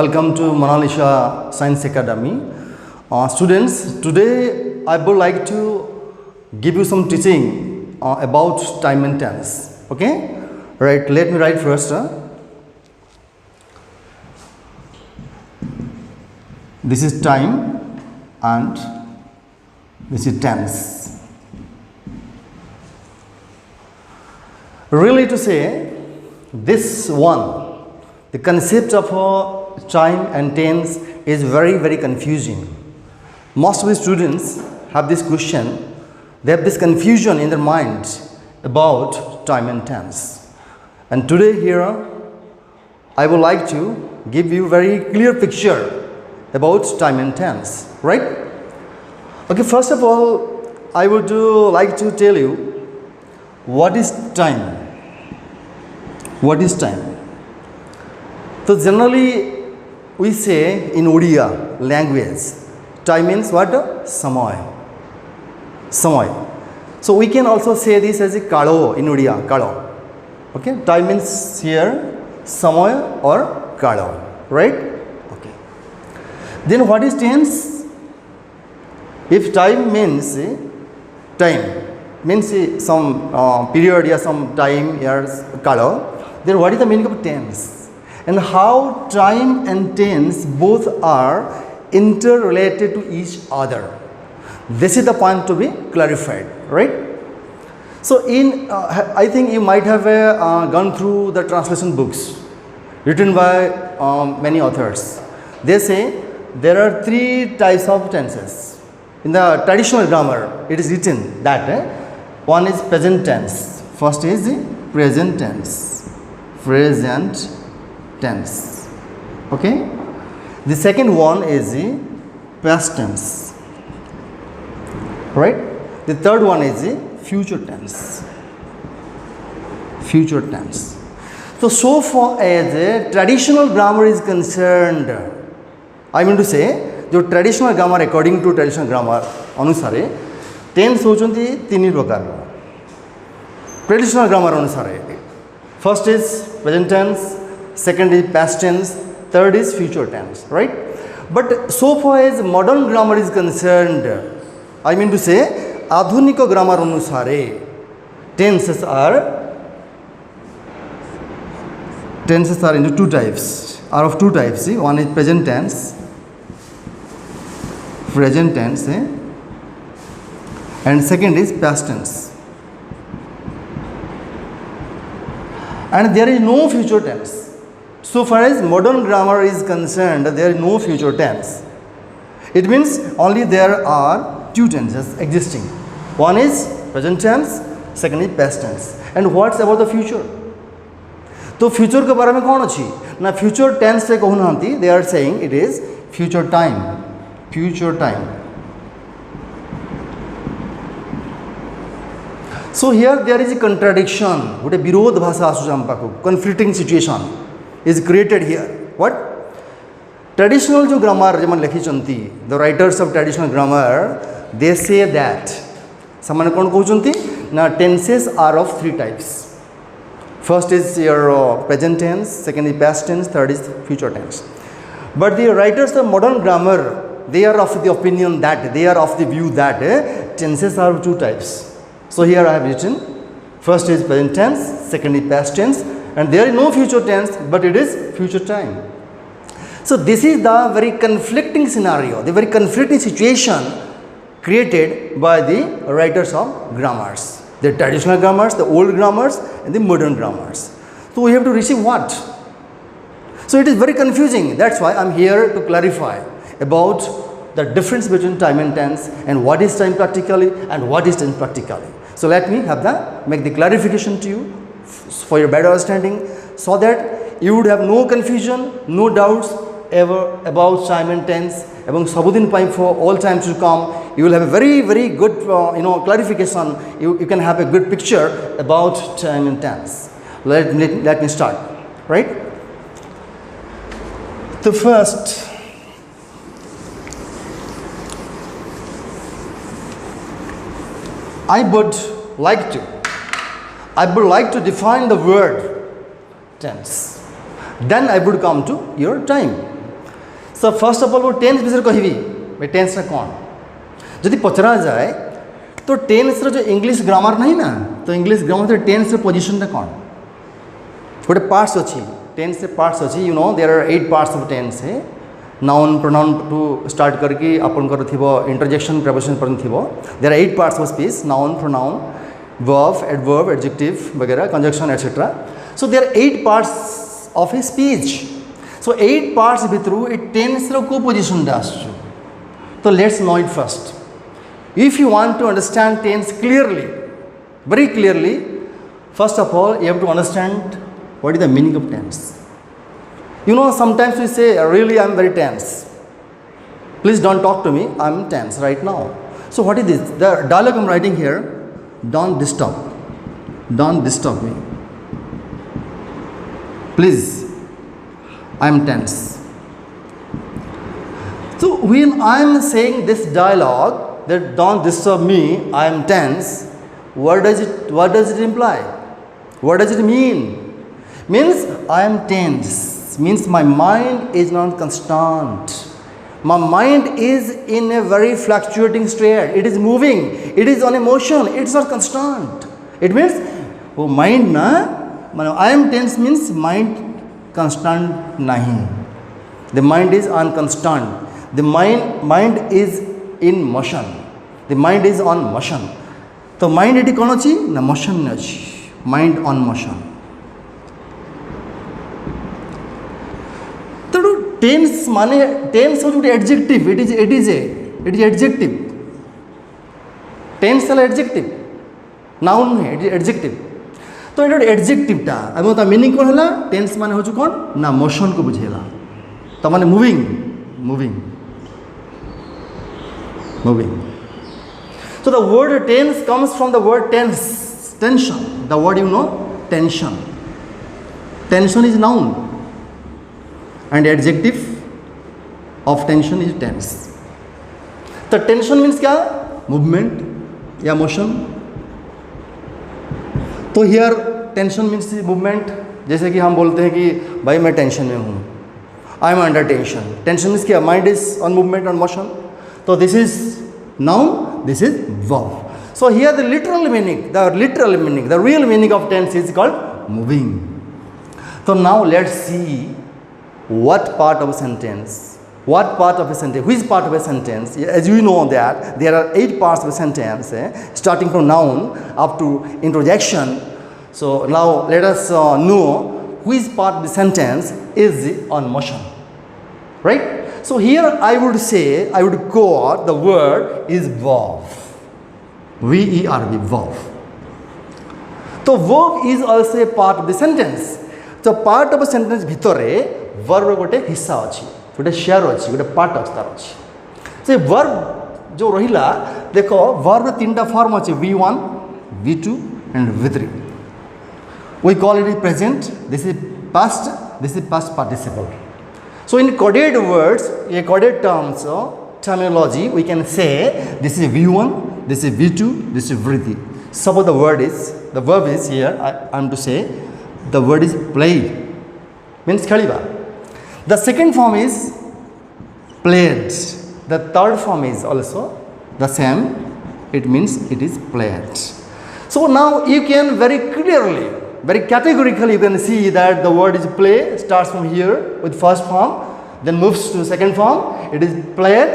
Welcome to Mona Lisa Science Academy. Students, today I would like to give you some teaching about time and tense. Okay? Right, let me write first. This is time and this is tense. Really to say, this one, the concept of time and tense is very confusing. Most of the students have this question, they have this confusion in their mind about time and tense. And today here, I would like to give you very clear picture about time and tense, right? Okay, first of all, I would like to tell you what is time. What is time? So generally we say in Odia language, time means what? Samay. Samay. So we can also say this as a kalo in Odia, kalo. Okay, time means here samay or kalo, right? Okay. Then what is tense? If time means some period or some time years kalo, then what is the meaning of tense? And how time and tense both are interrelated to each other. This is the point to be clarified, right? So I think you might have gone through the translation books written by many authors. They say there are three types of tenses. In the traditional grammar, it is written that one is present tense. First is the present tense. Present tense. Okay? The second one is the past tense. Right? The third one is the future tense. Future tense. So far as the traditional grammar is concerned, I mean to say, the traditional grammar, according to traditional grammar, anusare, tense hochunti tini prakar. Traditional grammar anusare. First is present tense, second is past tense, third is future tense, right? But so far as modern grammar is concerned, I mean to say, adhunika grammar anusare, tenses are into two types, are of two types. See? One is present tense, and second is past tense. And there is no future tense. So far as modern grammar is concerned, there is no future tense. It means only there are two tenses existing. One is present tense, second is past tense. And what's about the future? So future के बारे में कौन अच्छी? ना future tense से कहूँ नांती, they are saying it is future time. Future time. So here there is a contradiction, what a birodh bhasha asu conflicting situation is created here. What? Traditional jo grammar jeman lekhi the writers of traditional grammar, they say that samane kon kohunti na tenses are of three types. First is your present tense, second is past tense, third is future tense. But the writers of modern grammar, they are of the opinion that, they are of the view that tenses are of two types. So here I have written, first is present tense, second is past tense, and there is no future tense, but it is future time. So this is the very conflicting scenario, the very conflicting situation created by the writers of grammars. The traditional grammars, the old grammars, and the modern grammars. So we have to receive what? So it is very confusing. That's why I am here to clarify about the difference between time and tense, and what is time practically and what is tense practically. So let me make the clarification to you for your better understanding, so that you would have no confusion, no doubts ever about time and tense. Ebong sabudin pai for all time to come, you will have a very good clarification. You can have a good picture about time and tense. Let me start, right? The first, I would like to define the word tense. Then I would come to your time. So first of all वो tense विषय कहबी टेन्सटा कौन जदि पचरा जाए तो tense जो English grammar नहीं ना तो इंग्लिश ग्रामर टेन्स पोजिशनटा कौन गोटे पार्ट्स अच्छी टेन्स पार्ट्स अच्छी you know there are 8 parts of tense है नाउन प्रोनाउन टू स्टार्ट करके आपनकर थी इंटरजेक्शन प्रपोजिशन पर थी there are 8 parts of speech noun pronoun verb adverb adjective वगैरह conjunction etcetera so there are 8 parts of a speech so 8 parts भितर a tense को position आसु तो let's know it first if you want to understand tense clearly very clearly first of all you have to understand what is the meaning of tense you know sometimes we say really I'm very tense please don't talk to me I'm tense right now so what is this the dialogue I'm writing here don't disturb me please I'm tense so when I'm saying this dialogue that don't disturb me I am tense what does it imply what does it mean means I am tense means my mind is not constant my mind is in a very fluctuating state it is moving it is on a motion it's not constant it means oh mind na I am tense means mind constant nahi the mind is unconstant the mind is in motion the mind is on motion तो mind eighty कौन अच्छी ना motion ने अच्छी mind on motion तो tense माने tense हो जो adjective it is adjective tense है adjective noun है it is adjective तो ये adjective टा अब तो meaning कौन है tense माने हो जो कौन ना motion को बुझेला तो माने moving so the word tense comes from the word tension the word you know tension is noun and adjective of tension is tense तो tension means क्या movement या motion तो here tension means movement जैसे कि हम बोलते हैं कि भाई मैं टेंशन में हूँ I am under tension means क्या mind is on movement on motion so this is noun this is verb so here the real meaning of tense is called moving so now let's see what part of a sentence which part of a sentence as you know that there are 8 parts of a sentence starting from noun up to interjection so now let us know which part of the sentence is on motion right so here I would quote the word is verb verb verb so verb is also a part of the sentence so part of a sentence भितरे verb गोटे हिस्सा अच्छी गोटे share अच्छी गोटे part अच्छी तार अच्छी से verb जो रहिला देखो verb रे तीनटा फॉर्म अच्छी v1 v2 and v3 we call it present this is past participle so in coded words coded terms terminology we can say this is v1 this is v2 this is v3 suppose the verb is here I am to say the word is play means khaliba the second form is played the third form is also the same it means it is played so now you can very clearly very categorically you can see that the word is play starts from here with first form then moves to second form it is played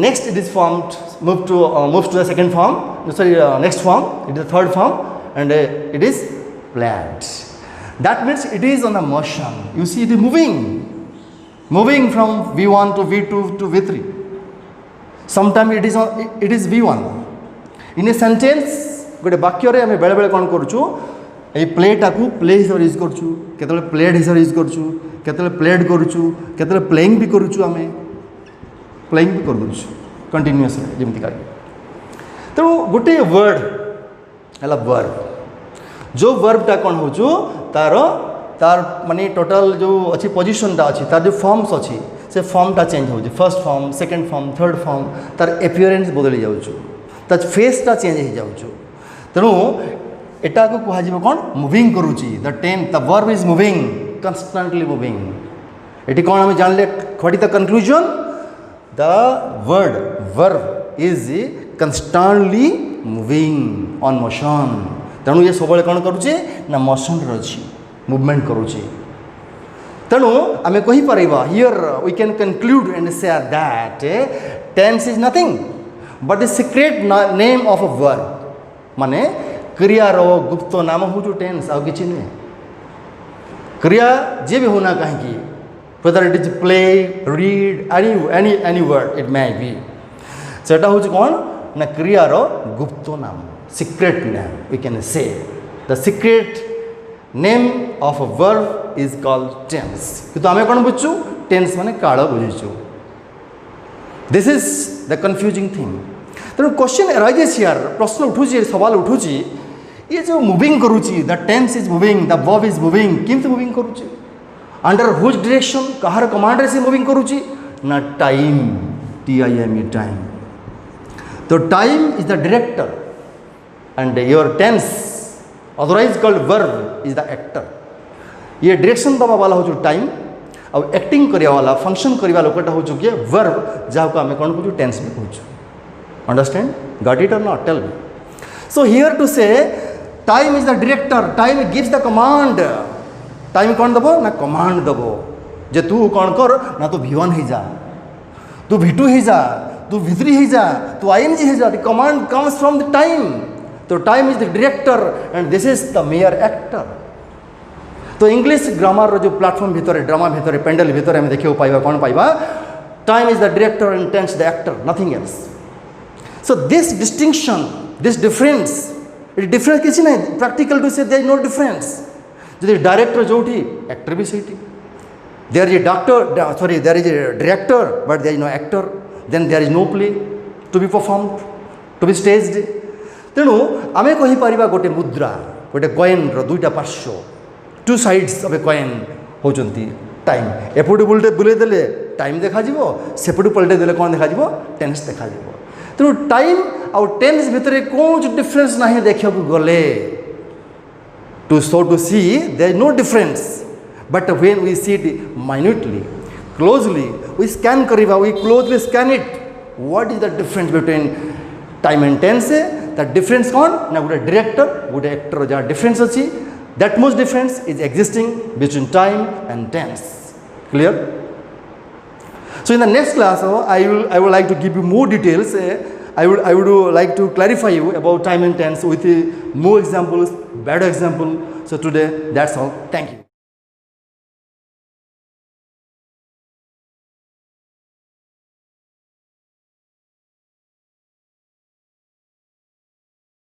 next it is moves to the second form next form it is the third form and it is played that means it is on a motion you see it is moving from v1 to v2 to v3 sometimes it is v1 in a sentence गोटे वाक्य रे हमें बेले बेले कौन करूँ ये प्लेटा को प्ले हिसाब यूज करूँ केतले प्लेड हिसाब यूज करूँ केतले प्लेड करूँ केतले प्लेइंग भी करूँ आम प्लेइंग भी कर कंटिन्यूअस जमीती का तेणु गोटे वर्ड है वर्ब जो वर्बटा कौन हो तार माने टोटल जो अच्छी पोजिशनटा अच्छी तार जो फॉर्म्स अच्छी से फॉर्मटा चेंज हो first form second form third form तार एपियरेंस बदली जाऊँ तार फेसटा चेंज हो जाऊँ तेणु एटा को कह कौन मुविंग करुच्ची the verb is moving constantly moving ये कौन आम जानले what is the conclusion the word verb is constantly moving on motion तेणु ये सब कौन करुचे ना मोशन अच्छी मूवमेंट करुचे तेणु आम कहीपर here we can conclude and say that tense is nothing but the secret name of a verb माने क्रियार गुप्त नाम हूँ टेंस आउ कि नुहे क्रिया जे भी होना कहीं whether it is play read any word it may be सेटा हूँ कौन ना क्रियार गुप्त नाम secret name we can say the secret name of a verb is called tense किंतु आम कौन बुझु टेंस माने काल बुझीचु this is the confusing thing तेणु क्वेश्चन अराइजेस हियर प्रश्न उठुची सवाल उठुची ये जो मूविंग करुची the tense is moving the verb is moving किमती मूविंग करुची अंडर हुज डायरेक्शन कहार कमांड से मूविंग करुची ना टाइम TIME टाइम तो time is the director and your tense otherwise called verb is the actor ये direction दबा वाला हो टाइम और एक्टिंग करिया वाला फंक्शन करिया लोकटा हो किए वर्ब जहाँ को आम कौन कहूँ टेंस भी कहूँ अंडरस्टैंड गॉट इट और not tell me so here to say time is the director time gives the command time कौन दबो ना कमांड दबो जे तू कौन कर ना तू V1 हो जा तू V2 हो जा तू V3 हो जा तू ING हो जा the command comes from the time तो time is the director and this is the mere actor तो इंग्लिश ग्रामर जो प्लाटफॉर्म भितर ड्रामा भितर पेंडल भितर आम देखा पाइबा कौन पाइबा time is the director and tense the actor nothing else so this distinction this difference it difference किसी ना practical to say there is no difference जो डायरेक्टर जो एक्टर भी सही there is A doctor sorry there is a director but there is no actor then there is no play to be performed to be staged तेणु आम कहीपर गोटे मुद्रा गोटे कॉइन दुईटा पार्श्व two sides of a coin होचंती time एपटू बुलेदेले टाइम देखा सेपटू पलटेदेले कौन देखा टेंस देखा तेणु टाइम आउ टेंस भितर कौन डिफरेंस ना देखा गले to see there is no difference but when we see it minutely closely we scan kariba we closely scan it what is the difference between time and tense the difference kon na gote director gote actor ja difference achi that much difference is existing between time and tense clear so in the next class I would like to give you more details I would like to clarify you about time and tense with more examples, better example. So today, that's all. Thank you.